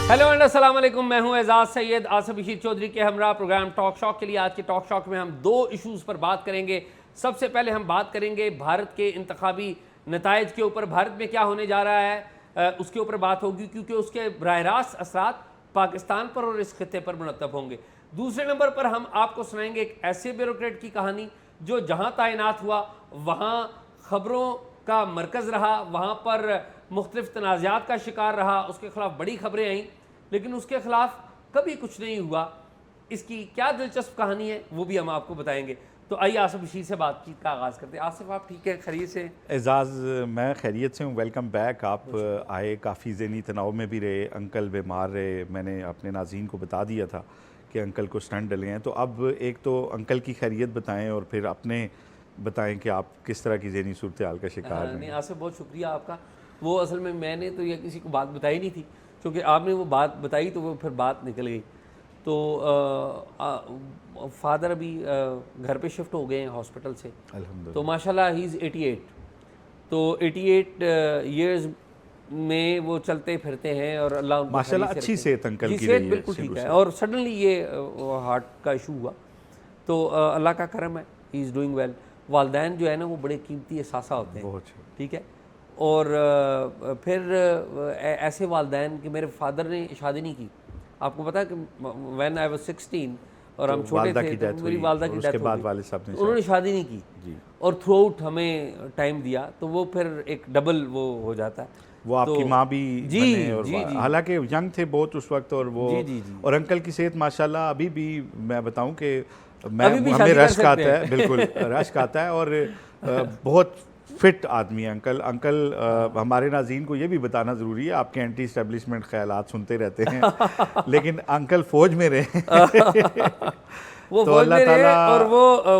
Hello and अस्सलाम वालेकुम। मैं हूं एजाज सैयद आसिफ बशीर चौधरी के हमरा प्रोग्राम टॉक शॉक के लिए। आज के टॉक शॉक में हम दो इश्यूज़ पर बात करेंगे। सबसे पहले हम बात करेंगे भारत के इंतखाबी नताइज के ऊपर, भारत में क्या होने जा रहा है उसके ऊपर बात होगी, क्योंकि उसके बराह रास्त असरात पाकिस्तान पर और इस खित्ते पर मुरतब होंगे। दूसरे नंबर पर हम आपको सुनाएंगे एक ऐसे ब्यूरोक्रेट की कहानी जो जहाँ तैनात हुआ वहाँ खबरों का मरकज़ रहा, वहाँ पर मुख्तलिफ तनाज़ात का शिकार रहा, उसके खिलाफ बड़ी खबरें आईं लेकिन उसके खिलाफ कभी कुछ नहीं हुआ। इसकी क्या दिलचस्प कहानी है वो भी हम आपको बताएंगे। तो आइए आसिफ बशीर से बातचीत का आगाज़ करते हैं। आसिफ, आप ठीक है, खैरियत से? एजाज़, मैं खैरियत से हूँ। Welcome back. आप आए, काफ़ी ज़हनी तनाव में भी रहे, अंकल बीमार रहे। मैंने अपने नाज़रीन को बता दिया था कि अंकल को स्टंट डले हैं। तो अब एक तो अंकल की खैरियत बताएं और फिर अपने बताएं कि आप किस तरह की ज़हनी सूरत हाल का शिकार हैं। नहीं आसिफ, बहुत शुक्रिया आपका। वो असल में मैंने तो यह किसी को बात बताई नहीं थी, क्योंकि आपने वो बात बताई तो वो फिर बात निकल गई। तो फादर अभी घर पे शिफ्ट हो गए हैं हॉस्पिटल से, अल्हम्दुलिल्लाह। तो माशाल्लाह ही इज़ 88। तो 88 ईयर्स में वो चलते फिरते हैं और अल्लाह उनको माशाल्लाह खैरियत से अच्छी रखे। सेहत अंकल जी, की सेहत रही है बिल्कुल शुरू ठीक है से। और सडनली ये हार्ट का इशू हुआ। तो अल्लाह का करम है, ही इज़ डूइंग वेल। वालदैन जो है ना वो बड़े कीमती एहसासा होते हैं, बहुत अच्छा। ठीक है। और फिर ऐसे वालदैन कि मेरे फादर ने शादी नहीं की। आपको पता है कि व्हेन आई वाज 16 और हम छोटे थे तो मेरी वालदा की डेथ हो गई, वालिद साहब ने उन्होंने शादी नहीं की जी। और थ्रू आउट हमें टाइम दिया, तो वो फिर एक डबल वो हो जाता है। वो आपकी तो माँ भी जी बने और जी जी हालांकि यंग थे बहुत उस वक्त, और वो जी जी जी और अंकल की सेहत माशाल्लाह अभी भी, मैं बताऊं कि अभी भी हमें शादी कर रश्क सकते आता है, हैं। बिल्कुल रश्क आता है। और बहुत फिट आदमी है अंकल। हमारे नाज़रीन को ये भी बताना ज़रूरी है, आपके एंटी इस्टेब्लिशमेंट ख्यालात सुनते रहते हैं लेकिन अंकल फ़ौज में रहे वो तो फौज अल्लाह में रहे ताला और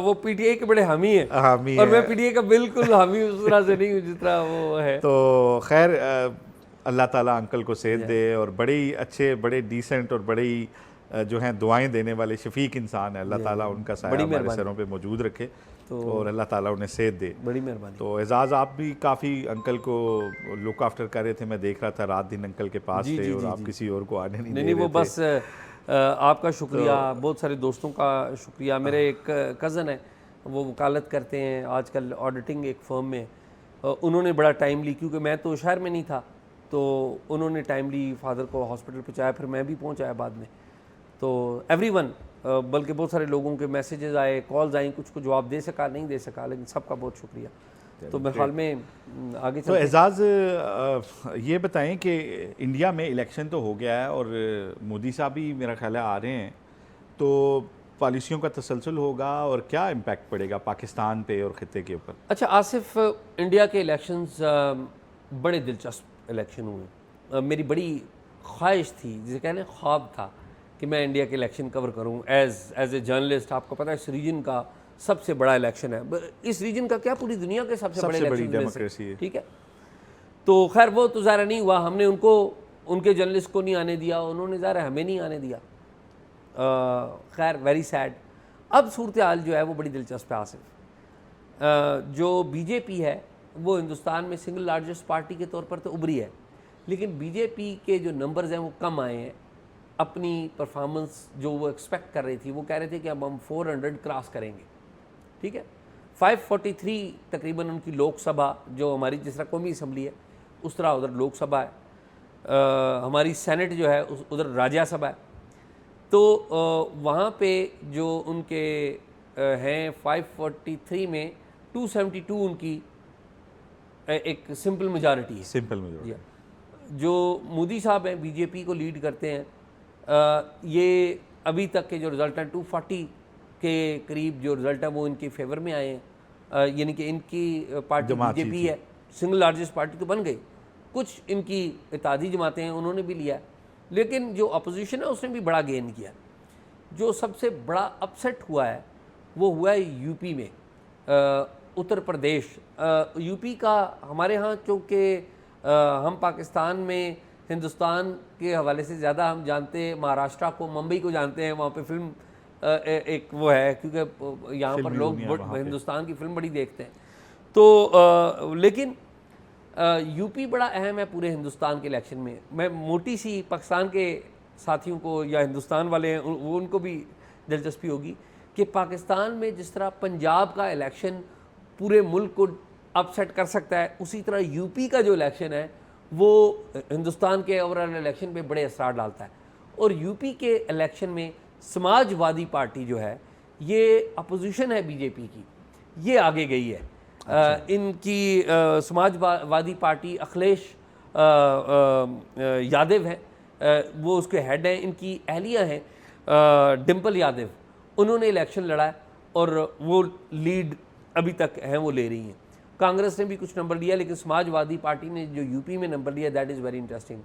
वो पीटीआई के बड़े हामी हैं। हामी और मैं है। पीटीआई का बिल्कुल हामी उस तरह से नहीं हूँ जिस तरह वो है। तो खैर अल्लाह ताला अंकल को सेहत दे, और बड़े ही अच्छे, बड़े डिसेंट और बड़े ही जो हैं दुआएं देने वाले शफीक इंसान है। अल्लाह ताला उनका साया बड़ी हमारे मेहरबानी। सरों पे मौजूद रखे तो और अल्लाह ताला उन्हें सेहत दे। बड़ी मेहरबानी। तो एजाज़, आप भी काफ़ी अंकल को लुक आफ्टर कर रहे थे, मैं देख रहा था रात दिन अंकल के पास जी थे जी और जी आप जी किसी और को आने नहीं नहीं दे वो रहे थे। बस आपका शुक्रिया, बहुत सारे दोस्तों का शुक्रिया। मेरे एक कज़न है, वो वकालत करते हैं आजकल ऑडिटिंग एक फर्म में। उन्होंने बड़ा टाइम ली, क्योंकि मैं तो शहर में नहीं था, तो उन्होंने टाइमली फादर को हॉस्पिटल पहुँचाया, फिर मैं भी पहुँचाया बाद में। तो एवरीवन, बल्कि बहुत सारे लोगों के मैसेजेस आए, कॉल्स आई, कुछ को जवाब दे सका नहीं दे सका, लेकिन सबका बहुत शुक्रिया। तो मेरे ख्याल में आगे तो एजाज़, ये बताएं कि इंडिया में इलेक्शन तो हो गया है और मोदी साहब भी मेरा ख्याल है आ रहे हैं, तो पॉलिसियों का तसलसल होगा और क्या इम्पैक्ट पड़ेगा पाकिस्तान पे और ख़ित्ते के ऊपर? अच्छा आसिफ, इंडिया के इलेक्शंस बड़े दिलचस्प इलेक्शन हुए। मेरी बड़ी ख्वाहिश थी, जिसे कहने ख्वाब था, कि मैं इंडिया के इलेक्शन कवर करूं एज ए जर्नलिस्ट। आपको पता है इस रीजन का सबसे बड़ा इलेक्शन है, इस रीजन का क्या पूरी दुनिया के सबसे बड़े बड़ी इलेक्शन डेमोक्रेसी है। ठीक है। तो खैर वो तो ज़ाहिर नहीं हुआ, हमने उनको, उनके जर्नलिस्ट को नहीं आने दिया, उन्होंने ज़ाहिर हमें नहीं आने दिया। खैर वेरी सैड। अब सूरत हाल जो है वो बड़ी दिलचस्प है आसिफ। जो बीजेपी है वो हिंदुस्तान में सिंगल लार्जेस्ट पार्टी के तौर पर तो उभरी है, लेकिन बीजेपी के जो नंबर्स हैं वो कम आए हैं। अपनी परफॉर्मेंस जो वो एक्सपेक्ट कर रही थी, वो कह रहे थे कि अब हम 400 क्रॉस करेंगे, ठीक है। 543 तकरीबन उनकी लोकसभा, जो हमारी जिस तरह कौमी असम्बली है उस तरह उधर लोकसभा है, हमारी सेनेट जो है उधर राज्यसभा है। तो वहाँ पे जो उनके हैं 543 में 272 उनकी एक सिंपल मेजॉरिटी है। Simple majority. जो मोदी साहब हैं, बीजेपी को लीड करते हैं, ये अभी तक के जो रिज़ल्ट हैं 240 के करीब जो रिज़ल्ट है वो इनके फेवर में आए हैं। यानी कि इनकी पार्टी बीजेपी है, सिंगल लार्जेस्ट पार्टी तो बन गई। कुछ इनकी इत्तेहादी जमातें हैं, उन्होंने भी लिया, लेकिन जो अपोजिशन है उसने भी बड़ा गेन किया। जो सबसे बड़ा अपसेट हुआ है वो हुआ है यूपी में, उत्तर प्रदेश। यूपी का हमारे यहाँ, चूँकि हम पाकिस्तान में हिंदुस्तान के हवाले से ज़्यादा हम जानते हैं महाराष्ट्र को, मुंबई को जानते हैं, वहाँ पे फिल्म एक वो है, क्योंकि यहाँ पर लोग हिंदुस्तान की फिल्म बड़ी देखते हैं। तो लेकिन यूपी बड़ा अहम है पूरे हिंदुस्तान के इलेक्शन में। मैं मोटी सी पाकिस्तान के साथियों को या हिंदुस्तान वाले हैं वो उनको भी दिलचस्पी होगी कि पाकिस्तान में जिस तरह पंजाब का इलेक्शन पूरे मुल्क को अपसेट कर सकता है, उसी तरह यूपी का जो इलेक्शन है वो हिंदुस्तान के ओवरऑल इलेक्शन पे बड़े असर डालता है। और यूपी के इलेक्शन में समाजवादी पार्टी जो है, ये अपोजिशन है बीजेपी की, ये आगे गई है। इनकी समाजवादी पार्टी अखिलेश यादव हैं, वो उसके हेड हैं। इनकी अहलिया हैं डिम्पल यादव, उन्होंने इलेक्शन लड़ा है और वो लीड अभी तक हैं वो ले रही हैं। कांग्रेस ने भी कुछ नंबर लिया, लेकिन समाजवादी पार्टी ने जो यूपी में नंबर लिया, that is very interesting.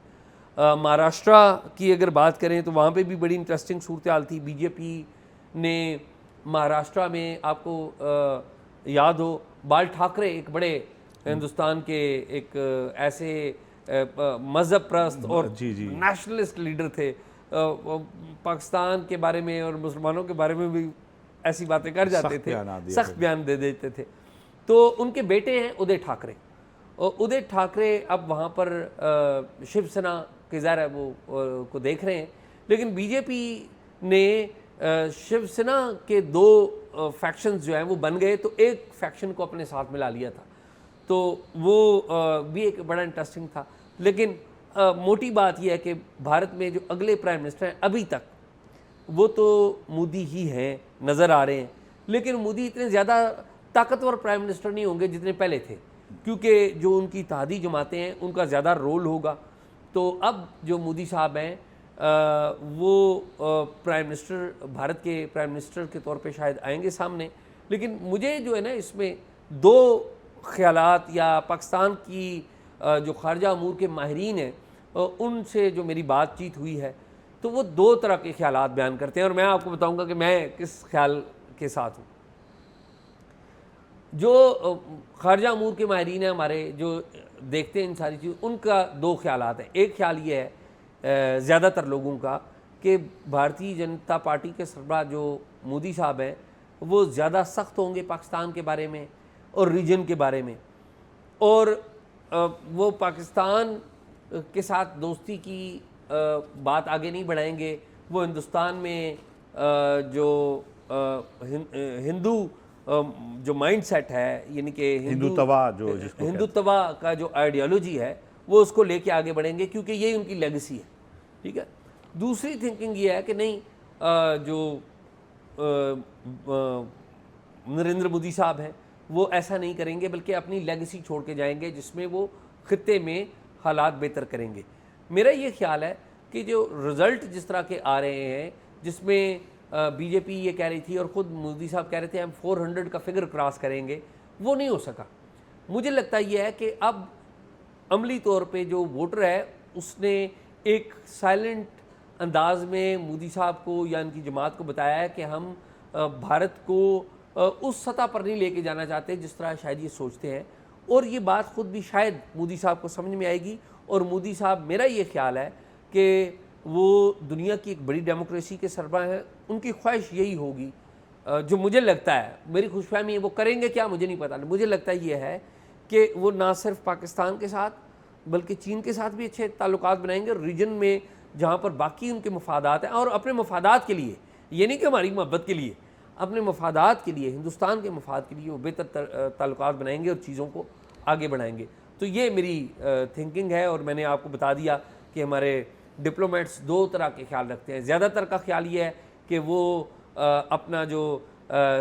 Maharashtra की अगर बात करें तो वहाँ पे भी बड़ी इंटरेस्टिंग सूरत हाल थी। बीजेपी ने महाराष्ट्र में, आपको याद हो, बाल ठाकरे एक बड़े हिंदुस्तान के एक ऐसे मज़हब प्रस्त और नेशनलिस्ट लीडर थे, पाकिस्तान के बारे में और मुसलमानों के बारे में भी ऐसी बातें कर जाते थे, सख्त बयान दे देते थे। तो उनके बेटे हैं उदय ठाकरे, और उदय ठाकरे अब वहाँ पर शिवसेना के ज़ाहिर है वो को देख रहे हैं। लेकिन बीजेपी ने शिवसेना के दो फैक्शंस जो हैं वो बन गए, तो एक फैक्शन को अपने साथ मिला लिया था, तो वो भी एक बड़ा इंटरेस्टिंग था। लेकिन मोटी बात यह है कि भारत में जो अगले प्राइम मिनिस्टर हैं अभी तक वो तो मोदी ही हैं, नज़र आ रहे हैं। लेकिन मोदी इतने ज़्यादा ताकतवर प्राइम मिनिस्टर नहीं होंगे जितने पहले थे, क्योंकि जो उनकी इत्तेहादी जमातें हैं उनका ज़्यादा रोल होगा। तो अब जो मोदी साहब हैं वो प्राइम मिनिस्टर, भारत के प्राइम मिनिस्टर के तौर पे शायद आएंगे सामने। लेकिन मुझे जो है ना इसमें दो ख्यालात, या पाकिस्तान की जो खारजा अमूर के माहिरीन हैं उनसे जो मेरी बातचीत हुई है, तो वो दो तरह के ख्यालात बयान करते हैं, और मैं आपको बताऊंगा कि मैं किस ख्याल के साथ हूँ। जो खारजा अमूर के माहिरीन हैं हमारे, जो देखते हैं इन सारी चीज़, उनका दो ख्यालात हैं। एक ख्याल ये है ज़्यादातर लोगों का कि भारतीय जनता पार्टी के सरबराह जो मोदी साहब हैं वो ज़्यादा सख्त होंगे पाकिस्तान के बारे में और रीजन के बारे में, और वो पाकिस्तान के साथ दोस्ती की बात आगे नहीं बढ़ाएंगे। वो हिंदुस्तान में जो हिंदू जो माइंडसेट है, यानी कि हिंदुत्वा का जो आइडियोलॉजी है, वो उसको लेके आगे बढ़ेंगे, क्योंकि यही उनकी लेगेसी है। ठीक है। दूसरी थिंकिंग ये है कि नहीं, जो नरेंद्र मोदी साहब हैं वो ऐसा नहीं करेंगे, बल्कि अपनी लेगेसी छोड़ के जाएंगे जिसमें वो खित्ते में हालात बेहतर करेंगे। मेरा ये ख्याल है कि जो रिज़ल्ट जिस तरह के आ रहे हैं, जिसमें बीजेपी ये कह रही थी और ख़ुद मोदी साहब कह रहे थे हम 400 का फिगर क्रॉस करेंगे, वो नहीं हो सका। मुझे लगता ये है कि अब अमली तौर पे जो वोटर है उसने एक साइलेंट अंदाज में मोदी साहब को या इनकी जमात को बताया है कि हम भारत को उस सतह पर नहीं लेके जाना चाहते जिस तरह शायद ये सोचते हैं, और ये बात ख़ुद भी शायद मोदी साहब को समझ में आएगी। और मोदी साहब, मेरा ये ख्याल है कि वो दुनिया की एक बड़ी डेमोक्रेसी के सरबराह हैं, उनकी ख्वाहिश यही होगी, जो मुझे लगता है, मेरी खुशफहमी है, वो करेंगे क्या मुझे नहीं पता, मुझे लगता ये है कि वो ना सिर्फ पाकिस्तान के साथ बल्कि चीन के साथ भी अच्छे ताल्लुकात बनाएंगे, और रीजन में जहाँ पर बाकी उनके मफादात हैं, और अपने मफादात के लिए, ये नहीं कि हमारी मोहब्बत के लिए, अपने मफादात के लिए, हिंदुस्तान के मफाद के लिए वो बेहतर ताल्लुकात बनाएंगे और चीज़ों को आगे बढ़ाएंगे। तो ये मेरी थिंकिंग है, और मैंने आपको बता दिया कि हमारे डिप्लोमेट्स दो तरह के ख्याल रखते हैं। ज़्यादातर का ख्याल ये है कि वो अपना जो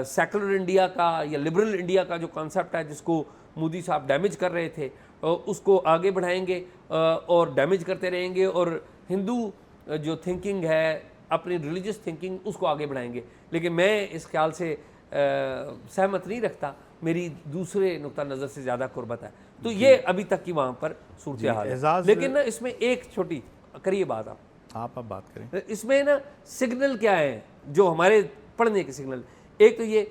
सेकुलर इंडिया का या लिबरल इंडिया का जो कॉन्सेप्ट है, जिसको मोदी साहब डैमेज कर रहे थे, उसको आगे बढ़ाएंगे और डैमेज करते रहेंगे, और हिंदू जो थिंकिंग है, अपनी रिलीजियस थिंकिंग, उसको आगे बढ़ाएंगे। लेकिन मैं इस ख्याल से सहमत नहीं रखता, मेरी दूसरे नुक्ता नज़र से ज़्यादा कुर्बत है। तो ये अभी तक की वहाँ पर सूरत हाल है। लेकिन ना इसमें एक छोटी करिए बात, आप बात करें, इसमें ना सिग्नल क्या है जो हमारे पढ़ने के सिग्नल। एक तो ये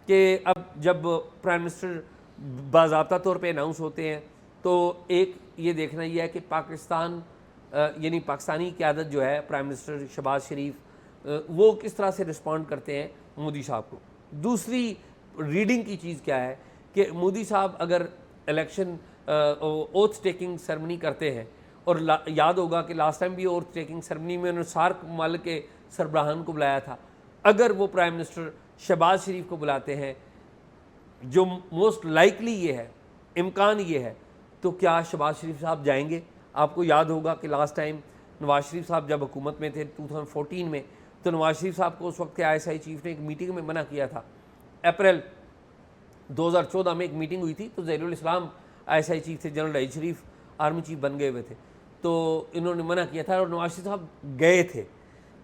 कि अब जब प्राइम मिनिस्टर बाज़ाब्ता तौर पे अनाउंस होते हैं, तो एक ये देखना ये है कि पाकिस्तान यानी पाकिस्तानी क़यादत जो है, प्राइम मिनिस्टर शहबाज शरीफ, वो किस तरह से रिस्पॉन्ड करते हैं मोदी साहब को। दूसरी रीडिंग की चीज़ क्या है कि मोदी साहब अगर इलेक्शन ओथ टेकिंग सेरेमनी करते हैं, और याद होगा कि लास्ट टाइम भी ओथ टेकिंग सेरेमनी में उन्होंने सार्क ममालिक के सरबराहान को बुलाया था। अगर वो प्राइम मिनिस्टर शहबाज शरीफ को बुलाते हैं, जो मोस्ट लाइकली ये है, इम्कान ये है, तो क्या शहबाज शरीफ साहब जाएंगे? आपको याद होगा कि लास्ट टाइम नवाज शरीफ साहब जब हुकूमत में थे 2014 में, तो नवाज शरीफ साहब को उस वक्त के ISI चीफ ने एक मीटिंग में मना किया था। अप्रैल 2014 में एक मीटिंग हुई थी, तो ज़हीरुल इस्लाम ISI चीफ थे, जनरल रहीद शरीफ आर्मी चीफ बन गए हुए थे, तो इन्होंने मना किया था और नवाज शरीफ साहब गए थे।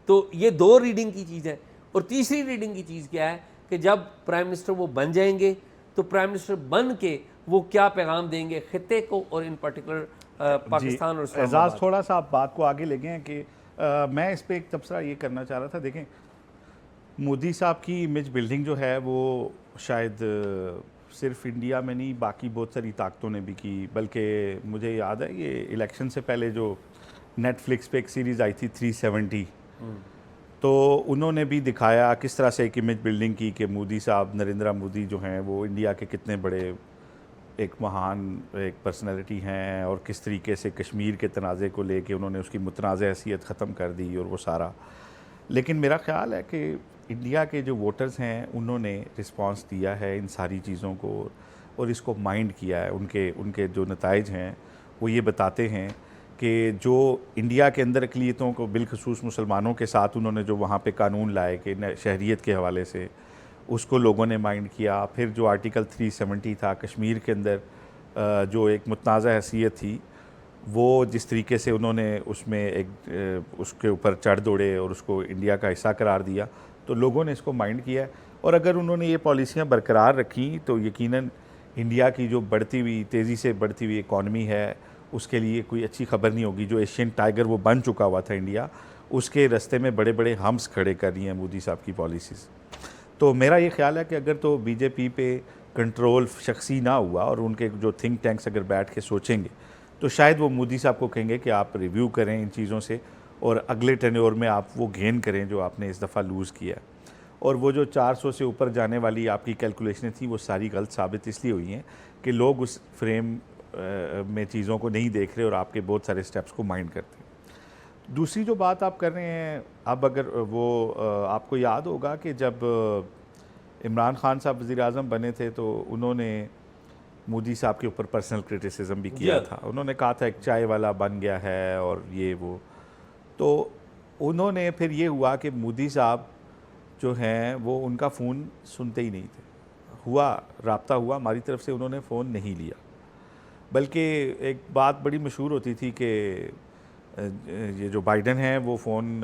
तो ये 2 रीडिंग की चीज़ है। और तीसरी रीडिंग की चीज़ क्या है कि जब प्राइम मिनिस्टर वो बन जाएंगे, तो प्राइम मिनिस्टर बन के वो क्या पैगाम देंगे खित्ते को, और इन पर्टिकुलर पाकिस्तान और एजाज थोड़ा सा आप बात को आगे ले गए हैं कि मैं इस पर एक तबसरा ये करना चाह रहा था। देखें, मोदी साहब की इमेज बिल्डिंग जो है वो शायद सिर्फ इंडिया में नहीं, बाकी बहुत सारी ताकतों ने भी की। बल्कि मुझे याद है ये इलेक्शन से पहले जो नेटफ्लिक्स पे एक सीरीज़ आई थी 370, तो उन्होंने भी दिखाया किस तरह से एक इमेज बिल्डिंग की कि मोदी साहब, नरेंद्र मोदी जो हैं वो इंडिया के कितने बड़े एक महान एक पर्सनैलिटी हैं, और किस तरीके से कश्मीर के तनाज़े को लेके उन्होंने उसकी मुतनाज़ हैसियत ख़त्म कर दी और वो सारा। लेकिन मेरा ख़्याल है कि इंडिया के जो वोटर्स हैं उन्होंने रिस्पांस दिया है इन सारी चीज़ों को, और इसको माइंड किया है। उनके जो नताइज हैं वो ये बताते हैं कि जो इंडिया के अंदर अक़लियतों को, बिलखसूस मुसलमानों के साथ उन्होंने जो वहाँ पे कानून लाए कि शहरियत के हवाले से, उसको लोगों ने माइंड किया। फिर जो आर्टिकल 370 था कश्मीर के अंदर, जो एक मुतनाज़ा हैसियत थी, वो जिस तरीके से उन्होंने उसमें एक उसके ऊपर चढ़ दौड़े और उसको इंडिया का हिस्सा करार दिया, तो लोगों ने इसको माइंड किया। और अगर उन्होंने ये पॉलिसियाँ बरकरार रखी तो यकीनन इंडिया की जो बढ़ती हुई, तेज़ी से बढ़ती हुई इकॉनमी है, उसके लिए कोई अच्छी खबर नहीं होगी। जो एशियन टाइगर वो बन चुका हुआ था इंडिया, उसके रास्ते में बड़े बड़े हम्स खड़े कर रही हैं मोदी साहब की पॉलिसीज़। तो मेरा ये ख्याल है कि अगर तो बीजेपी पे कंट्रोल शख्सी ना हुआ और उनके जो थिंक टैंक्स अगर बैठ के सोचेंगे, तो शायद वो मोदी साहब को कहेंगे कि आप रिव्यू करें इन चीज़ों से, और अगले टेन्योर में आप वो गेन करें जो आपने इस दफ़ा लूज़ किया। और वो जो 400 से ऊपर जाने वाली आपकी कैलकुलेशनें थी, वो सारी गलत साबित इसलिए हुई हैं कि लोग उस फ्रेम में चीज़ों को नहीं देख रहे और आपके बहुत सारे स्टेप्स को माइंड करते हैं। दूसरी जो बात आप कर रहे हैं, अब अगर वो आपको याद होगा कि जब इमरान खान साहब वज़ीर आज़म बने थे तो उन्होंने मोदी साहब के ऊपर पर्सनल क्रिटिसिज्म भी किया था। उन्होंने कहा था एक चाय वाला बन गया है और ये वो। तो उन्होंने फिर ये हुआ कि मोदी साहब जो हैं वो उनका फ़ोन सुनते ही नहीं थे। रब्ता हुआ, हमारी तरफ से उन्होंने फ़ोन नहीं लिया। बल्कि एक बात बड़ी मशहूर होती थी कि ये जो बाइडन है वो फ़ोन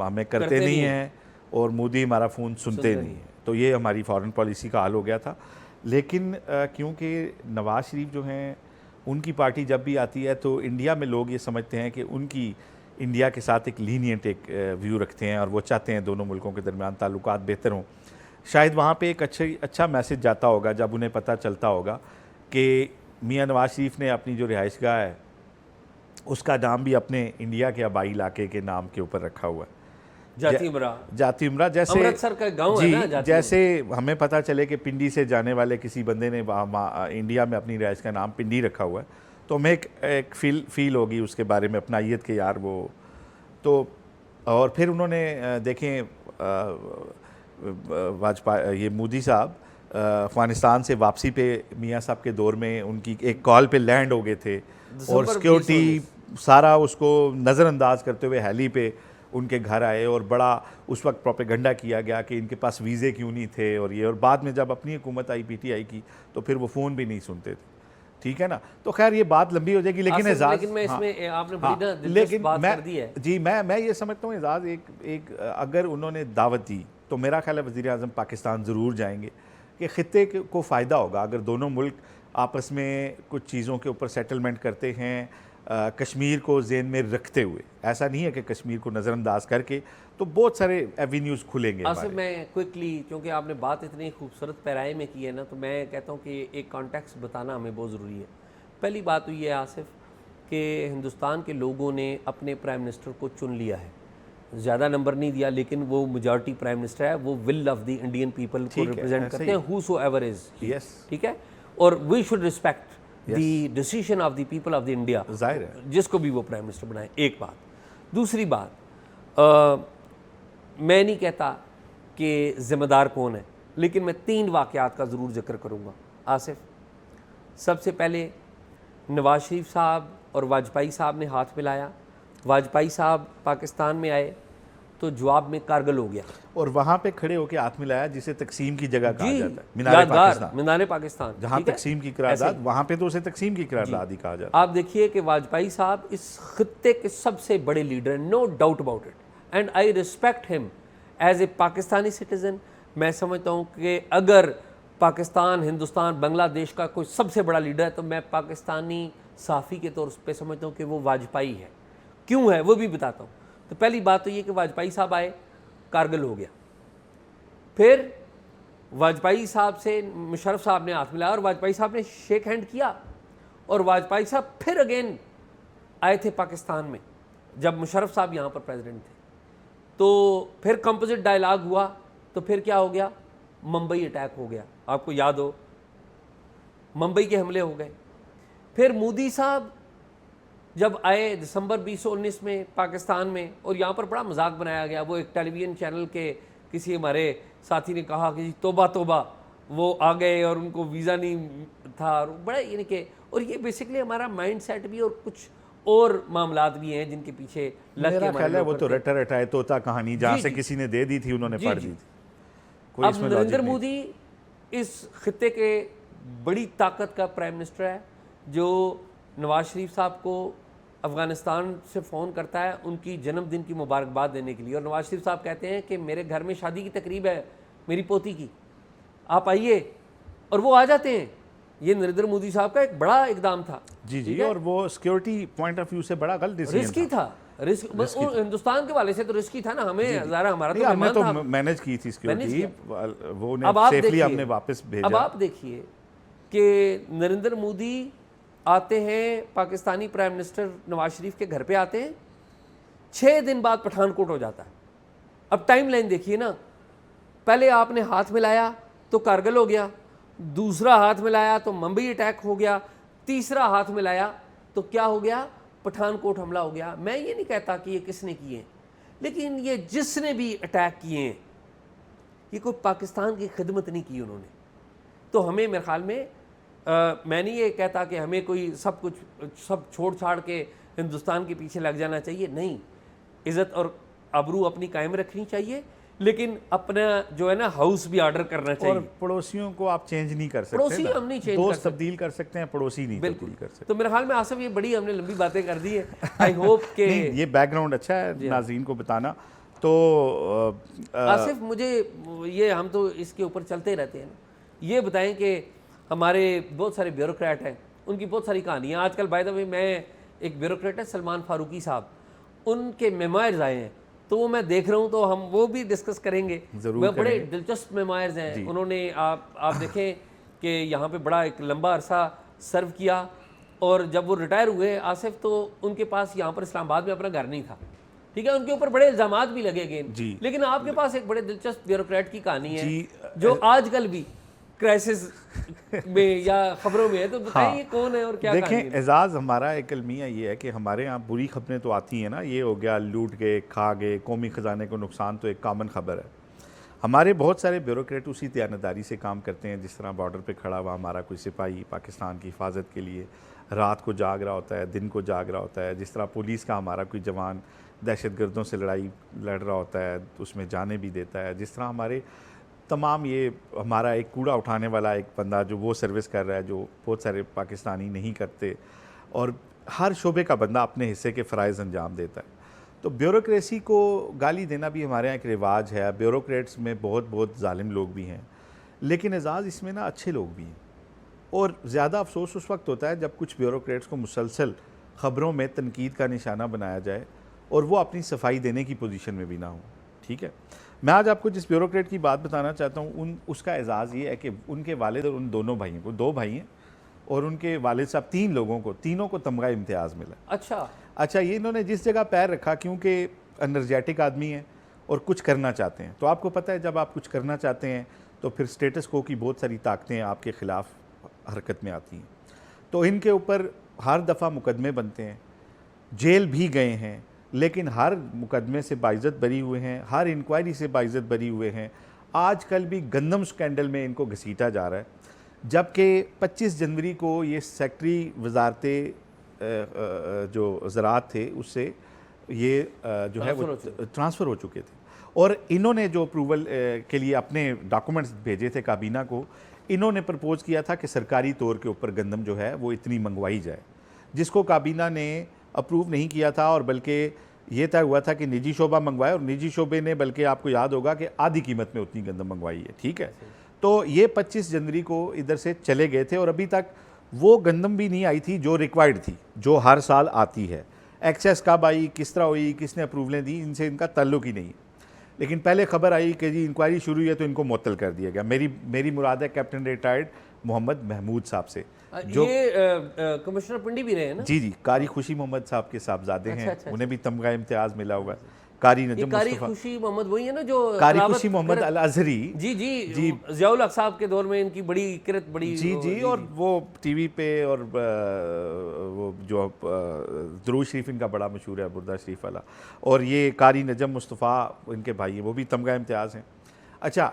हमें करते नहीं हैं और मोदी हमारा फ़ोन सुनते नहीं हैं। तो ये हमारी फ़ॉरेन पॉलिसी का हाल हो गया था। लेकिन क्योंकि नवाज़ शरीफ जो हैं, उनकी पार्टी जब भी आती है तो इंडिया में लोग ये समझते हैं कि उनकी इंडिया के साथ एक लीनियंट एक व्यू रखते हैं और वो चाहते हैं दोनों मुल्कों के दरमियान ताल्लुकात बेहतर हों। शायद वहाँ पे एक अच्छा मैसेज जाता होगा जब उन्हें पता चलता होगा कि मियाँ नवाज़ शरीफ ने अपनी जो रिहाइशगाह है उसका नाम भी अपने इंडिया के आबाई इलाके के नाम के ऊपर रखा हुआ है, जाती उमरा। जैसे अमृतसर का गांव है ना, जैसे हमें पता चले कि पिंडी से जाने वाले किसी बंदे ने इंडिया में अपनी रिहाइश का नाम पिंडी रखा हुआ है, तो हमें एक फील होगी उसके बारे में अपनाइयत के यार वो। तो और फिर उन्होंने देखें वाजपेयी, ये मोदी साहब अफ़गानिस्तान से वापसी पे मियाँ साहब के दौर में उनकी एक कॉल पे लैंड हो गए थे और सिक्योरिटी सारा उसको नज़रअंदाज करते हुए हेली पे उनके घर आए और बड़ा उस वक्त प्रोपेगेंडा किया गया कि इनके पास वीज़े क्यों नहीं थे और ये। और बाद में जब अपनी हुकूमत आई PTI की तो फिर वो फ़ोन भी नहीं सुनते थे। ठीक है ना। तो खैर ये बात लंबी हो जाएगी, लेकिन एजाज, लेकिन मैं इसमें आपने बड़ी ना लेकिन बात कर दी है जी, मैं ये समझता हूँ एजाज, एक अगर उन्होंने दावत दी तो मेरा ख्याल है वज़ीर आज़म पाकिस्तान ज़रूर जाएंगे कि ख़ित्ते को फ़ायदा होगा अगर दोनों मुल्क आपस में कुछ चीज़ों के ऊपर सेटलमेंट करते हैं, कश्मीर को ज़हन में रखते हुए। ऐसा नहीं है कि कश्मीर को नज़रअंदाज करके, तो बहुत सारे एवेन्यूज़ खुलेंगे। आसिफ, मैं क्विकली, क्योंकि आपने बात इतनी खूबसूरत पैराए में की है ना, तो मैं कहता हूँ कि एक कॉन्टेक्स्ट बताना हमें बहुत ज़रूरी है। पहली बात तो ये है आसिफ कि हिंदुस्तान के लोगों ने अपने प्राइम मिनिस्टर को चुन लिया है। ज़्यादा नंबर नहीं दिया, लेकिन वो मेजॉरिटी प्राइम मिनिस्टर है, वो will of the Indian people को रिप्रेजेंट करते हैं, whosoever is. Yes, ठीक है। और we should respect the decision of the people of the India, जाहिर है। जिसको भी वो प्राइम मिनिस्टर बनाए। एक बात। दूसरी बात, मैं नहीं कहता कि ज़िम्मेदार कौन है, लेकिन मैं 3 वाक़यात का ज़रूर जिक्र करूँगा आसिफ। सबसे पहले नवाज शरीफ साहब और वाजपेयी साहब ने हाथ मिलाया। वाजपेयी साहब पाकिस्तान में आए तो जवाब में कारगिल हो गया, और वहाँ पे खड़े होकर हाथ मिलाया जिसे तकसीम की जगह कहा जी, जाता है, मीनारे पाकिस्तान, मीनारे पाकिस्तान, जहाँ ठीक है? तकसीम की करारदाद, वहाँ पे तो उसे तकसीम की करारदाद ही कहा जाता है। आप देखिए कि वाजपेयी साहब इस खित्ते के सबसे बड़े लीडर हैं, no doubt about it, and I respect him as a Pakistani citizen. मैं समझता हूँ कि अगर पाकिस्तान, हिंदुस्तान, बांग्लादेश का कोई सबसे बड़ा लीडर है तो मैं पाकिस्तानी साफ़ी के तौर पे समझता हूँ कि वो वाजपेयी है। क्यों है वो भी बताता हूँ। तो पहली बात तो ये कि वाजपेयी साहब आए, कारगिल हो गया। फिर वाजपेयी साहब से मुशर्रफ साहब ने हाथ मिलाया और वाजपेयी साहब ने शेक हैंड किया, और वाजपेयी साहब फिर अगेन आए थे पाकिस्तान में जब मुशर्रफ साहब यहाँ पर प्रेसिडेंट थे। तो फिर कंपोजिट डायलॉग हुआ, तो फिर क्या हो गया, मुंबई अटैक हो गया, आपको याद हो, मुंबई के हमले हो गए। फिर मोदी साहब जब आए दिसंबर 2019 में पाकिस्तान में, और यहाँ पर बड़ा मजाक बनाया गया, वो एक टेलीविज़न चैनल के किसी हमारे साथी ने कहा कि तोबा तोबा वो आ गए और उनको वीज़ा नहीं था, और बड़ा यानी कि, और ये बेसिकली हमारा माइंड सेट भी और कुछ और मामलात भी हैं जिनके पीछे लग के मेरा हमारे ख्याल है लोग वो तो करते हैं। रटा रटाए तोता कहानी, जहाँ से किसी ने दे दी थी उन्होंने पढ़ दी थी। कोई अब इसमें नरेंद्र लॉजिक नहीं। मोदी इस खित्ते के बड़ी ताकत का प्राइम मिनिस्टर है, जो नवाज शरीफ साहब को अफ़गानिस्तान से फ़ोन करता है उनकी जन्मदिन की मुबारकबाद देने के लिए, और नवाज शरीफ साहब कहते हैं कि मेरे घर में शादी की तकरीब है मेरी पोती की, आप आइए, और वो आ जाते हैं। ये नरेंद्र मोदी साहब का एक बड़ा इकदाम था। जी जी, और वो सिक्योरिटी पॉइंट ऑफ व्यू से बड़ा गलत डिसीजन रिस्की था, हिंदुस्तान के वाले से तो रिस्की था ना, हमें ज़रा हमारा तो हमने मेहमान तो था, मैनेज की थी सिक्योरिटी, वो अब आप सेफली देखिए, हमने वापस भेजा। अब आप देखिए कि नरेंद्र मोदी आते हैं, पाकिस्तानी प्राइम मिनिस्टर नवाज शरीफ के घर पे आते हैं, 6 दिन बाद पठानकोट हो जाता है। अब टाइम लाइन देखिए ना, पहले आपने हाथ मिलाया तो कारगिल हो गया, दूसरा हाथ मिलाया तो मुंबई अटैक हो गया, तीसरा हाथ मिलाया तो क्या हो गया, पठानकोट हमला हो गया। मैं ये नहीं कहता कि ये किसने किए, लेकिन ये जिसने भी अटैक किए हैं, ये कोई पाकिस्तान की खिदमत नहीं की उन्होंने। तो हमें मेरे ख्याल में मैं नहीं ये कहता कि हमें कोई सब छोड़ छाड़ के हिंदुस्तान के पीछे लग जाना चाहिए, नहीं, इज़्ज़त और आबरू अपनी कायम रखनी चाहिए, लेकिन अपना जो है ना हाउस भी ऑर्डर करना चाहिए। और पड़ोसियों को आप चेंज नहीं कर सकते, पड़ोसी हम नहीं चेंज कर दोस्त सकते, तब्दील कर सकते हैं, पड़ोसी नहीं तब्दील कर सकते। तो मेरे ख्याल में आसिफ ये बड़ी हमने लंबी बातें कर दी है। आई होप कि ये बैकग्राउंड अच्छा है नाज़रीन को बताना। तो आसिफ मुझे ये, हम तो इसके ऊपर चलते रहते हैं ना, ये बताएं कि हमारे बहुत सारे ब्यूरोक्रेट हैं, उनकी बहुत सारी कहानियाँ। आजकल बाय द वे मैं एक ब्यूरोक्रेट है सलमान फारूकी साहब, उनके मेमोयर्स आए हैं, तो वो मैं देख रहा हूँ, तो हम वो भी डिस्कस करेंगे। वो बड़े दिलचस्प मेमोयर्स हैं उन्होंने। आप देखें कि यहाँ पे बड़ा एक लंबा अरसा सर्व किया, और जब वो रिटायर हुए आसिफ, तो उनके पास यहाँ पर इस्लामाबाद में अपना घर नहीं था, ठीक है, उनके ऊपर बड़े इल्ज़ामात भी लगे गए। लेकिन आपके पास एक बड़े दिलचस्प ब्यूरोक्रेट की कहानी है जो आजकल भी क्राइसिस में या खबरों में है, तो बताइए कौन है और क्या। देखें एजाज़, हमारा एक अलमिया ये है कि हमारे यहाँ बुरी खबरें तो आती हैं ना, ये हो गया लूट गए, खा गए, कौमी ख़जाने को नुकसान, तो एक कॉमन ख़बर है। हमारे बहुत सारे ब्यूरोक्रेट उसी दयानतदारी से काम करते हैं, जिस तरह बॉर्डर पे खड़ा हुआ हमारा कोई सिपाही पाकिस्तान की हिफाजत के लिए रात को जाग रहा होता है, दिन को जाग रहा होता है, जिस तरह पुलिस का हमारा कोई जवान दहशतगर्दों से लड़ाई लड़ रहा होता है, उसमें जाने भी देता है, जिस तरह हमारे तमाम ये हमारा एक कूड़ा उठाने वाला एक बंदा जो वो सर्विस कर रहा है, जो बहुत सारे पाकिस्तानी नहीं करते, और हर शोबे का बंदा अपने हिस्से के फ़राइज़ अंजाम देता है। तो ब्यूरोक्रेसी को गाली देना भी हमारे यहाँ एक रिवाज है। ब्यूरोक्रेट्स में बहुत जालिम लोग भी हैं, लेकिन एजाज़ इसमें ना अच्छे लोग भी हैं। और ज़्यादा अफसोस उस वक्त होता है जब कुछ ब्यूरोक्रेट्स को मुसलसल ख़बरों में तनकीद का निशाना बनाया जाए और वो अपनी सफाई देने की पोजीशन में भी ना हो। ठीक है, मैं आज आपको जिस ब्यूरोक्रेट की बात बताना चाहता हूँ उसका एजाज़ ये है कि उनके वालिद और उन दोनों भाइयों को, 2 भाई हैं, और उनके वालिद साहब 3 लोगों को, तीनों को तमगा इम्तियाज़ मिला। अच्छा, ये इन्होंने जिस जगह पैर रखा, क्योंकि एनर्जेटिक आदमी हैं और कुछ करना चाहते हैं, तो आपको पता है जब आप कुछ करना चाहते हैं तो फिर स्टेटस को की बहुत सारी ताकतें आपके ख़िलाफ़ हरकत में आती हैं। तो इनके ऊपर हर दफ़ा मुकदमे बनते हैं, जेल भी गए हैं, लेकिन हर मुकदमे से बाइज़्ज़त बरी हुए हैं, हर इंक्वायरी से बाइज़्ज़त बरी हुए हैं। आजकल भी गंदम स्कैंडल में इनको घसीटा जा रहा है, जबकि 25 जनवरी को ये सेक्रेटरी वजारत जो ज़राअत थे उससे ये जो है वो ट्रांसफ़र हो चुके थे, और इन्होंने जो अप्रूवल के लिए अपने डॉक्यूमेंट्स भेजे थे काबीना को, इन्होंने प्रपोज़ किया था कि सरकारी तौर के ऊपर गंदम जो है वो इतनी मंगवाई जाए, जिसको काबीना ने अप्रूव नहीं किया था, और बल्कि ये तय हुआ था कि निजी शोबा मंगवाए, और निजी शोबे ने बल्कि आपको याद होगा कि आधी कीमत में उतनी गंदम मंगवाई है। ठीक है, तो ये 25 जनवरी को इधर से चले गए थे, और अभी तक वो गंदम भी नहीं आई थी जो रिक्वायर्ड थी, जो हर साल आती है। एक्सेस कब आई, किस तरह हुई, किसने अप्रूवलें दी, इनसे इनका ताल्लुक ही नहीं है। लेकिन पहले खबर आई कि जी इंक्वायरी शुरू हुई है, तो इनको मुअत्तल कर दिया गया। मेरी मुराद है कैप्टन रिटायर्ड मोहम्मद महमूद साहब से, जो कमिश्नर पिंडी भी रहे हैं ना। जी, कारी खुशी मोहम्मद साहब के साहबजादे हैं। अच्छा। उन्हें भी तमगा इम्तियाज़ मिला हुआ है। कारी नजम कारी मुस्तफ़ा, खुशी मोहम्मद वही है ना जो कारी खुशी मोहम्मद अल अज़हरी। जी ज़ियाउल हक साहब के दौर में इनकी बड़ी किरत बड़ी। जी, और वो टीवी पे, और वो जो दुरूद शरीफ इनका बड़ा मशहूर है, बुर्दा शरीफ वाला, और ये कारी नजम मुस्तफ़ा इनके भाई हैं, वो भी तमगा इम्तियाज़ हैं। अच्छा,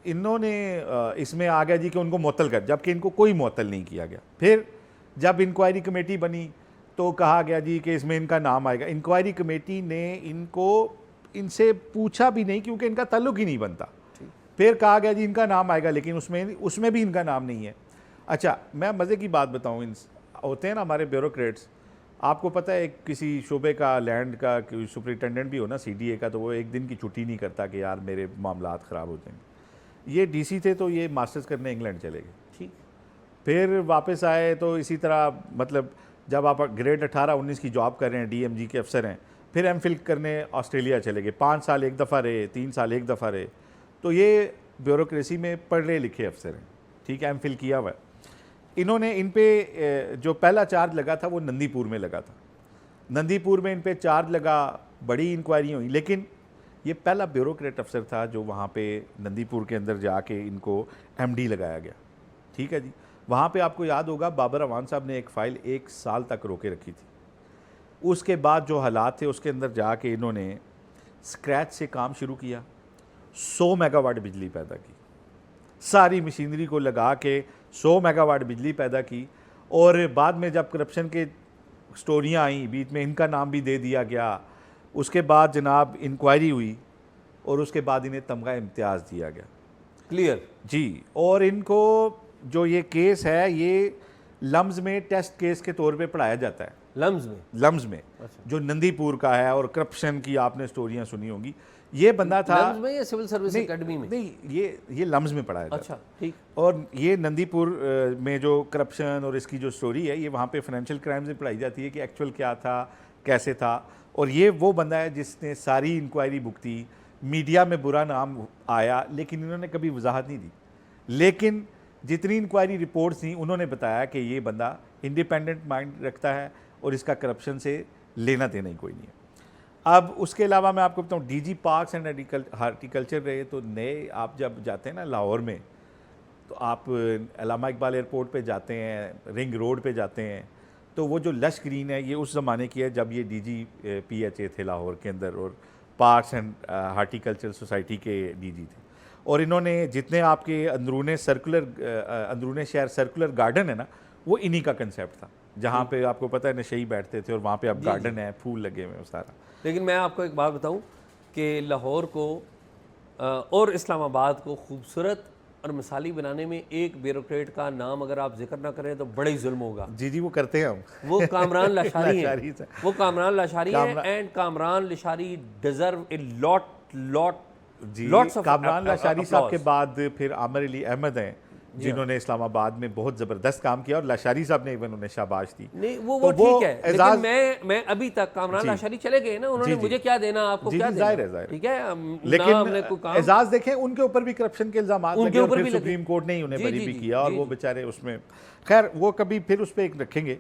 इन्होंने इसमें आ गया जी कि उनको मुअत्तल कर, जबकि इनको कोई मुअत्तल नहीं किया गया। फिर जब इंक्वायरी कमेटी बनी तो कहा गया जी कि इसमें इनका नाम आएगा। इंक्वायरी कमेटी ने इनसे पूछा भी नहीं, क्योंकि इनका ताल्लुक ही नहीं बनता। फिर कहा गया जी इनका नाम आएगा, लेकिन उसमें भी इनका नाम नहीं है। अच्छा, मैं मज़े की बात बताऊँ, होते हैं ना हमारे ब्यूरोक्रेट्स, आपको पता है किसी शोबे का, लैंड का सुपरिटेंडेंट भी हो ना, CDA का, तो वो एक दिन की छुट्टी नहीं करता कि यार मेरे मामलात ख़राब हो जाएंगे। ये DC थे, तो ये मास्टर्स करने इंग्लैंड चले गए। ठीक, फिर वापस आए तो इसी तरह, मतलब जब आप ग्रेड 18-19 की जॉब कर रहे हैं, DMG के अफसर हैं, फिर MPhil करने ऑस्ट्रेलिया चले गए। 5 साल एक दफ़ा रहे, 3 साल एक दफ़ा रहे। तो ये ब्यूरोक्रेसी में पढ़े लिखे अफसर हैं। ठीक है, MPhil किया हुआ है इन्होंने। इन पे जो पहला चार्ज लगा था वो नंदीपुर में लगा था। नंदीपुर में इन पे चार्ज लगा, बड़ी इंक्वायरी हुई, लेकिन ये पहला ब्यूरोक्रेट अफसर था जो वहाँ पे नंदीपुर के अंदर जाके इनको MD लगाया गया। ठीक है जी, वहाँ पे आपको याद होगा बाबर अवान साहब ने एक फ़ाइल 1 साल तक रोके रखी थी। उसके बाद जो हालात थे उसके अंदर जाके इन्होंने स्क्रैच से काम शुरू किया, 100 मेगावाट बिजली पैदा की, सारी मशीनरी को लगा के 100 मेगावाट बिजली पैदा की। और बाद में जब करप्शन के स्टोरियाँ आई, बीच में इनका नाम भी दे दिया गया। उसके बाद जनाब इंक्वायरी हुई, और उसके बाद इन्हें तमगा इम्तियाज़ दिया गया। क्लियर जी, और इनको जो ये केस है, ये लम्स में टेस्ट केस के तौर पे पढ़ाया जाता है। लम्स में अच्छा। जो नंदीपुर का है, और करप्शन की आपने स्टोरियां सुनी होंगी। ये बंदा था लम्स में या सिविल सर्विस एकेडमी में? नहीं, ये लम्स में पढ़ाया जाता है। अच्छा, ठीक। और ये नंदीपुर में जो करप्शन और इसकी जो स्टोरी है, ये वहाँ पे फाइनेंशियल क्राइम्स में पढ़ाई जाती है कि एक्चुअल क्या था, कैसे था। और ये वो बंदा है जिसने सारी इंक्वायरी भुगती, मीडिया में बुरा नाम आया, लेकिन इन्होंने कभी वजाहत नहीं दी। लेकिन जितनी इंक्वायरी रिपोर्ट्स थी, उन्होंने बताया कि ये बंदा इंडिपेंडेंट माइंड रखता है और इसका करप्शन से लेना देना ही कोई नहीं है। अब उसके अलावा मैं आपको बताऊँ, DG पार्क्स एंड हार्टिकल्चर रहे। तो नए आप जब जाते हैं ना लाहौर में, तो आप अल्लामा इकबाल एयरपोर्ट पे जाते हैं, रिंग रोड पे जाते हैं, तो वो जो लश ग्रीन है, ये उस ज़माने की है जब ये DG PHA थे लाहौर के अंदर, और पार्क्स एंड हार्टिकल्चर सोसाइटी के DG थे। और इन्होंने जितने आपके अंदरूने शहर सर्कुलर गार्डन है ना, वो इन्हीं का कंसेप्ट था, जहाँ पे आपको पता है नशई बैठते थे, और वहाँ पे अब गार्डन है, फूल लगे हुए हैं सारा। लेकिन मैं आपको एक बात बताऊं कि लाहौर को और इस्लामाबाद को खूबसूरत और मिसाली बनाने में एक ब्यूरोक्रेट का नाम अगर आप जिक्र ना करें तो बड़ा ही जुल्म होगा। जी, वो करते हैं हम। वो कामरान लाशारी है। वो कामरान लाशारी है, and Kamran Lashari deserve a lot जी। कामरान लाशारी साहब के बाद फिर आमिर अली अहमद हैं, जिन्होंने इस्लामाबाद में बहुत ज़बरदस्त काम किया, और लाशारी साहब ने इवन उन्हें शाबाश दी। नहीं, वो ठीक है, लेकिन मैं अभी तक कामरान लाशारी चले गए ना, उन्होंने मुझे क्या देना, आपको क्या देना, ठीक है। लेकिन एजाज देखें, उनके ऊपर भी करप्शन के इल्जाम लगे, सुप्रीम कोर्ट ने उन्हें बरी भी किया, और वो बेचारे उसमें, खैर वो कभी फिर उस पर रखेंगे।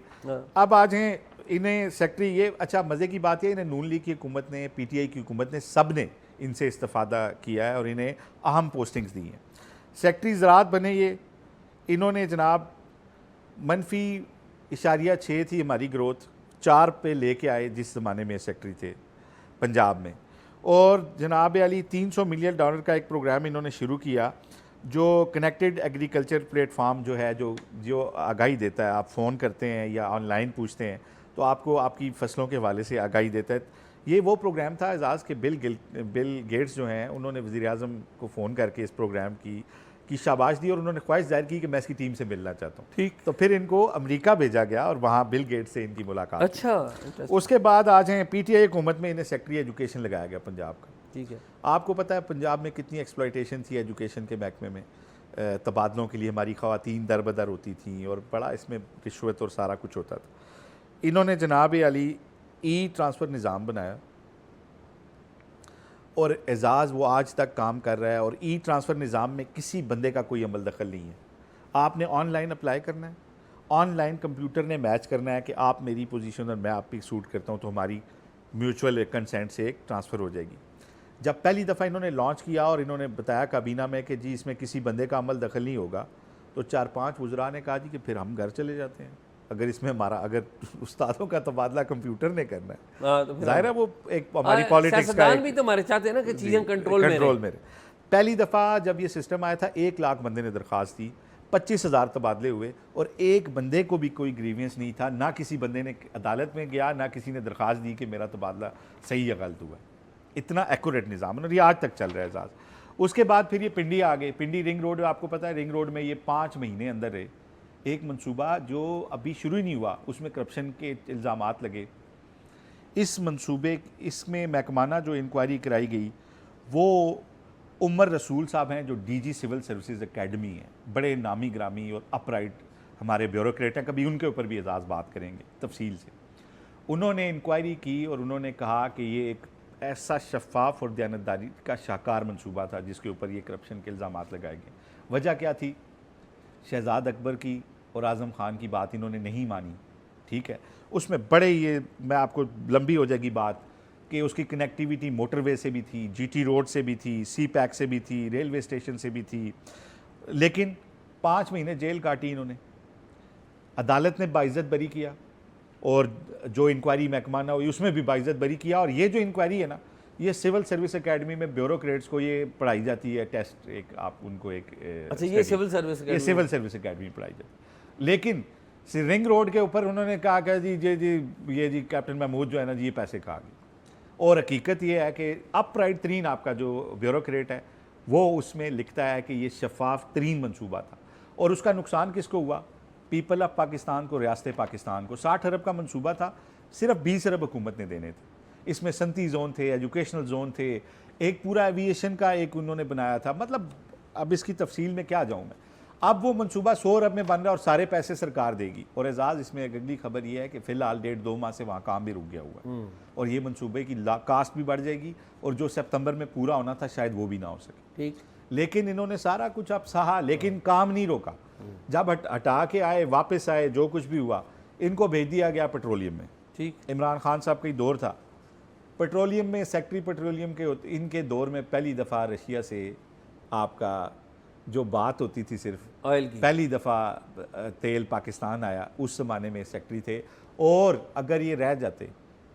अब आज हैं इन्हें सेक्रेटरी, ये अच्छा मज़े की बात है, इन्हें नून लीग की हुकूमत ने, PTI की हुकूमत ने, सब ने इनसे इस्तेफादा किया है और इन्हें अहम पोस्टिंग्स दी हैं। सेक्रेटरी ज़राअत बने ये, इन्होंने जनाब मनफी 4.6 थी हमारी ग्रोथ, 4 पे लेके आए जिस ज़माने में सेक्रेटरी थे पंजाब में। और जनाब अली $300 मिलियन का एक प्रोग्राम इन्होंने शुरू किया जो कनेक्टेड एग्रीकल्चर प्लेटफार्म जो है, जो आगाही देता है। आप फ़ोन करते हैं या ऑनलाइन पूछते हैं तो आपको आपकी फसलों के हवाले से आगाही देता है। ये वो प्रोग्राम था एजाज़ के बिल गेट्स जो हैं उन्होंने वज़ीर आज़म को फ़ोन करके इस प्रोग्राम की शाबाश दी और उन्होंने ख्वाहिश जाहिर की कि मैं इसकी टीम से मिलना चाहता हूँ। ठीक। तो फिर इनको अमेरिका भेजा गया और वहाँ बिल गेट्स से इनकी मुलाकात। अच्छा, उसके बाद आज हैं PTI हुकूमत में इन्हें सेक्रेटरी एजुकेशन लगाया गया पंजाब का। ठीक है। आपको पता है पंजाब में कितनी एक्सप्लॉयटेशन थी एजुकेशन के महकमे में। तबादलों के लिए हमारी ख़वातीन दर बदर होती थी और बड़ा इसमें रिश्वत और सारा कुछ होता था। इन्होंने जनाब अली ट्रांसफ़र निज़ाम बनाया और एजाज़ वो आज तक काम कर रहा है। और ट्रांसफ़र निज़ाम में किसी बंदे का कोई अमल दखल नहीं है। आपने ऑनलाइन अप्लाई करना है, ऑनलाइन कंप्यूटर ने मैच करना है कि आप मेरी पोजीशन और मैं आप पे सूट करता हूँ तो हमारी म्यूचुअल कंसेंट से एक ट्रांसफ़र हो जाएगी। जब पहली दफ़ा इन्होंने लॉन्च किया और इन्होंने बताया काबीना में कि जी इसमें किसी बंदे का अमल दखल नहीं होगा, तो 4-5 वज़रा ने कहा जी कि फिर हम घर चले जाते हैं। अगर इसमें अगर उस्तादों का तबादला कंप्यूटर ने करना है, तो ज़ाहिर है वो एक हमारी पॉलिटिक्स का भी तो हमारे चाहते हैं ना कि चीज़ें कंट्रोल में रहे। पहली दफ़ा जब ये सिस्टम आया था 1 लाख बंदे ने दरख्वास्त दी, 25,000 तबादले हुए और एक बंदे को भी कोई ग्रीवियंस नहीं था। ना किसी बंदे ने अदालत में गया, ना किसी ने दरख्वास्त दी कि मेरा तबादला सही या गलत हुआ। इतना एक्यूरेट निज़ाम और ये आज तक चल रहा है एजाज़। उसके बाद फिर ये पिंडी आ गए। पिंडी रिंग रोड, आपको पता है रिंग रोड में ये 5 महीने अंदर रहे। एक मंसूबा जो अभी शुरू ही नहीं हुआ उसमें करप्शन के इल्ज़ामात लगे। इस मंसूबे इसमें महकमाना जो इंक्वायरी कराई गई वो उमर रसूल साहब हैं जो DG सिविल सर्विसेज एकेडमी है, बड़े नामी ग्रामी और अपराइट हमारे ब्यूरोक्रेट हैं। कभी उनके ऊपर भी एजाज़ बात करेंगे तफसील से। उन्होंने इंक्वायरी की और उन्होंने कहा कि ये एक ऐसा शफाफ और दयानतदारी का शाहकार मंसूबा था जिसके ऊपर ये करप्शन के इल्ज़ामात लगाए गए। वजह क्या थी? शहजाद अकबर की और आज़म खान की बात इन्होंने नहीं मानी। ठीक है, उसमें बड़े ये मैं आपको लंबी हो जाएगी बात कि उसकी कनेक्टिविटी मोटरवे से भी थी, GT रोड से भी थी, CPAC से भी थी, रेलवे स्टेशन से भी थी। लेकिन 5 महीने जेल काटी इन्होंने। अदालत ने बाइज्जत बरी किया और जो इंक्वायरी महकमाना हुई उसमें भी बाइज्जत बरी किया। और ये जो इंक्वायरी है ना, ये सिविल सर्विस एकेडमी में ब्यूरोक्रेट्स को ये पढ़ाई जाती है। टेस्ट एक आप उनको एक अच्छा, ये सिविल सर्विस एकेडमी पढ़ाई जाती है। लेकिन रिंग रोड के ऊपर उन्होंने कहा कि जी कैप्टन महमूद जो है ना जी ये पैसे खा गए। और हकीकत ये है कि अपराइट तरीन आपका जो ब्यूरोक्रेट है वो उसमें लिखता है कि ये शफाफ तरीन मनसूबा था। और उसका नुकसान किसको हुआ? पीपल ऑफ पाकिस्तान को, रियासत पाकिस्तान को। 60 अरब का मंसूबा था, सिर्फ 20 अरब हुकूमत ने देने थे। इसमें सनती जोन थे, एजुकेशनल जोन थे, एक पूरा एविएशन का एक उन्होंने बनाया था। मतलब अब इसकी तफसील में क्या जाऊँ मैं। अब वो मंसूबा 100 अरब में बन रहा है और सारे पैसे सरकार देगी। और एजाज़ इसमें अगली खबर ये है कि फ़िलहाल 1.5-2 माह से वहाँ काम भी रुक गया हुआ है और ये मंसूबे की कास्ट भी बढ़ जाएगी और जो सितंबर में पूरा होना था शायद वो भी ना हो सके। ठीक, लेकिन इन्होंने सारा कुछ अब सहा, लेकिन काम नहीं रोका। जब हटा के आए, वापस आए, जो कुछ भी हुआ, इनको भेज दिया गया पेट्रोलियम में। ठीक, इमरान खान साहब का ही दौर था पेट्रोलियम में, सेक्रेटरी पेट्रोलियम के इनके दौर में पहली दफ़ा रशिया से आपका जो बात होती थी सिर्फ ऑयल की, पहली दफ़ा तेल पाकिस्तान आया, उस ज़माने में सेक्रेटरी थे। और अगर ये रह जाते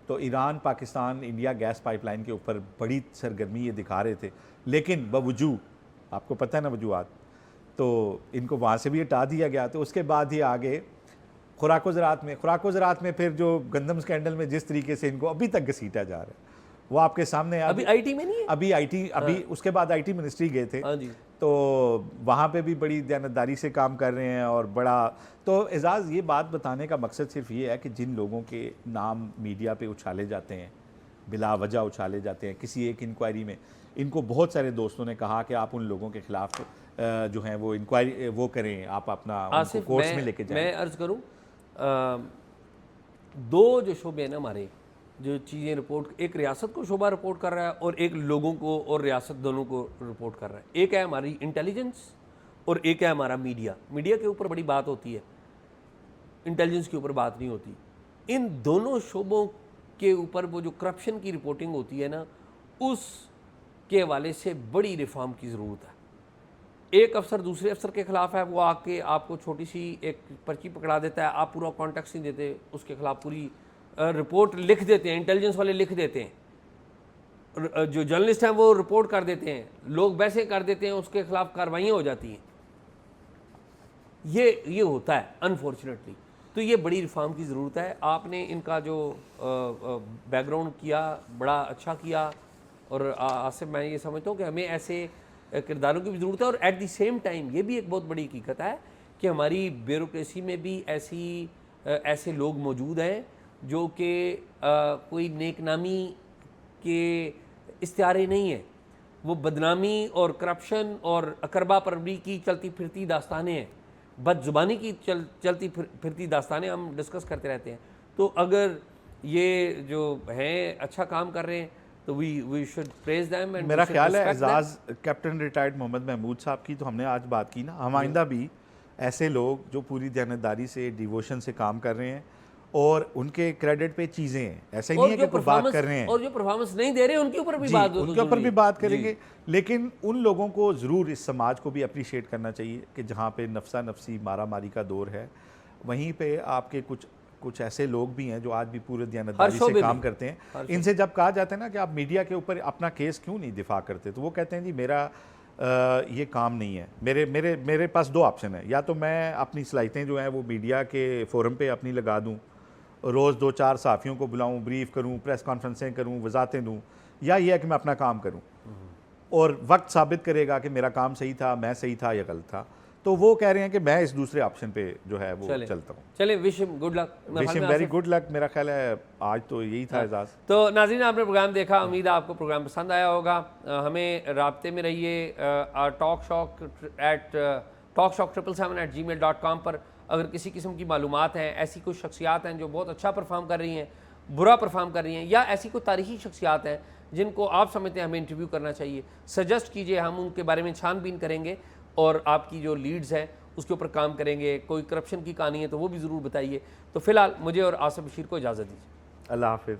तो Iran Pakistan India gas pipeline के ऊपर बड़ी सरगर्मी ये दिखा रहे थे। लेकिन बवजूद आपको पता है ना वजूहत, तो इनको वहाँ से भी हटा दिया गया। तो उसके बाद ही आगे खुराक ज़राअत में फिर जो गंदम स्कैंडल में जिस तरीके से इनको अभी तक घसीटा जा रहा है वो आपके सामने। अभी IT में नहीं है, अभी उसके बाद IT मिनिस्ट्री गए थे। हाँ जी, तो वहाँ पे भी बड़ी दयानतदारी से काम कर रहे हैं और बड़ा। तो एजाज़ ये बात बताने का मकसद सिर्फ ये है कि जिन लोगों के नाम मीडिया पे उछाले जाते हैं, बिला वजह उछाले जाते हैं किसी एक इंक्वायरी में, इनको बहुत सारे दोस्तों ने कहा कि आप उन लोगों के खिलाफ जो हैं वो इंक्वायरी वो करें, आप अपना उनको कोर्ट्स में लेके जाएं। मैं अर्ज़ करूँ, 2 जो शोबे हैं ना हमारे, जो चीज़ें रिपोर्ट, एक रियासत को शोबा रिपोर्ट कर रहा है और एक लोगों को और रियासत दोनों को रिपोर्ट कर रहा है। एक है हमारी इंटेलिजेंस और एक है हमारा मीडिया। मीडिया के ऊपर बड़ी बात होती है, इंटेलिजेंस के ऊपर बात नहीं होती। इन दोनों शोबों के ऊपर वो जो करप्शन की रिपोर्टिंग होती है ना, उसके हवाले से बड़ी रिफॉर्म की ज़रूरत है। एक अफसर दूसरे अफसर के खिलाफ है, वो आके आपको छोटी सी एक पर्ची पकड़ा देता है, आप पूरा कॉन्टेक्स्ट नहीं देते, उसके खिलाफ पूरी रिपोर्ट लिख देते हैं, इंटेलिजेंस वाले लिख देते हैं, जो जर्नलिस्ट हैं वो रिपोर्ट कर देते हैं, लोग वैसे कर देते हैं, उसके खिलाफ कार्रवाइयाँ हो जाती हैं। ये होता है अनफॉर्चुनेटली। तो ये बड़ी रिफॉर्म की ज़रूरत है। आपने इनका जो बैकग्राउंड किया बड़ा अच्छा किया, और आसिफ मैं ये समझता हूँ कि हमें ऐसे किरदारों की भी ज़रूरत है। और एट द सेम टाइम ये भी एक बहुत बड़ी हकीकत है कि हमारी ब्यूरोक्रेसी में भी ऐसे लोग मौजूद हैं जो कि कोई नेकनामी के इश्तिहारे नहीं है, वो बदनामी और करप्शन और अकरबा परवरी की चलती फिरती दास्तानें हैं, बदजुबानी की चलती फिरती दास्तानें हम डिस्कस करते रहते हैं। तो अगर ये जो हैं अच्छा काम कर रहे हैं तो we should praise them. And मेरा ख्याल है एजाज कैप्टन रिटायर्ड मोहम्मद महमूद साहब की तो हमने आज बात की ना, हम आइंदा भी ऐसे लोग जो पूरी दयानतदारी से डिवोशन से काम कर रहे हैं और उनके क्रेडिट पे चीज़ें हैं, ऐसा ही नहीं है कि कोई बात कर रहे हैं और जो परफॉर्मेंस नहीं दे रहे उनके ऊपर भी बात हो, उनके ऊपर भी बात करेंगे। लेकिन उन लोगों को ज़रूर इस समाज को भी अप्रिशिएट करना चाहिए कि जहाँ पे नफसा नफसी मारा मारी का दौर है, वहीं पे आपके कुछ ऐसे लोग भी हैं जो आज भी पूरे दयानतदारी से काम करते हैं। इनसे जब कहा जाता है ना कि आप मीडिया के ऊपर अपना केस क्यों नहीं दिफा करते, तो वो कहते हैं जी मेरा ये काम नहीं है, मेरे पास दो ऑप्शन है, या तो मैं अपनी सलाहियतें जो हैं वो मीडिया के फोरम पे अपनी लगा दूँ, रोज़ 2-4 सहाफ़ियों को बुलाऊं, ब्रीफ करूं, प्रेस कॉन्फ्रेंसें करूं, वजातें दूं, या ये है कि मैं अपना काम करूं और वक्त साबित करेगा कि मेरा काम सही था, मैं सही था या गलत था। तो वो कह रहे हैं कि मैं इस दूसरे ऑप्शन पे जो है वो चलता हूँ। चले wish him good luck. Wish him very good luck. मेरा ख्याल है आज तो यही था एजाज। तो नाज़रीन आपने प्रोग्राम देखा, उम्मीद है आपको प्रोग्राम पसंद आया होगा। हमें राब्ते में रहिए talkshop777@gmail.com पर। अगर किसी किस्म की मालूमात हैं, ऐसी कुछ शख्सियात हैं जो बहुत अच्छा परफॉर्म कर रही हैं, बुरा परफॉर्म कर रही हैं, या ऐसी कोई तारीखी शख्सियात हैं जिनको आप समझते हैं हमें इंटरव्यू करना चाहिए, सजेस्ट कीजिए, हम उनके बारे में छानबीन करेंगे और आपकी जो लीड्स हैं उसके ऊपर काम करेंगे। कोई करप्शन की कहानी है तो वो भी ज़रूर बताइए। तो फ़िलहाल मुझे और आसिफ बशीर को इजाज़त दीजिए। अल्लाह हाफिज़।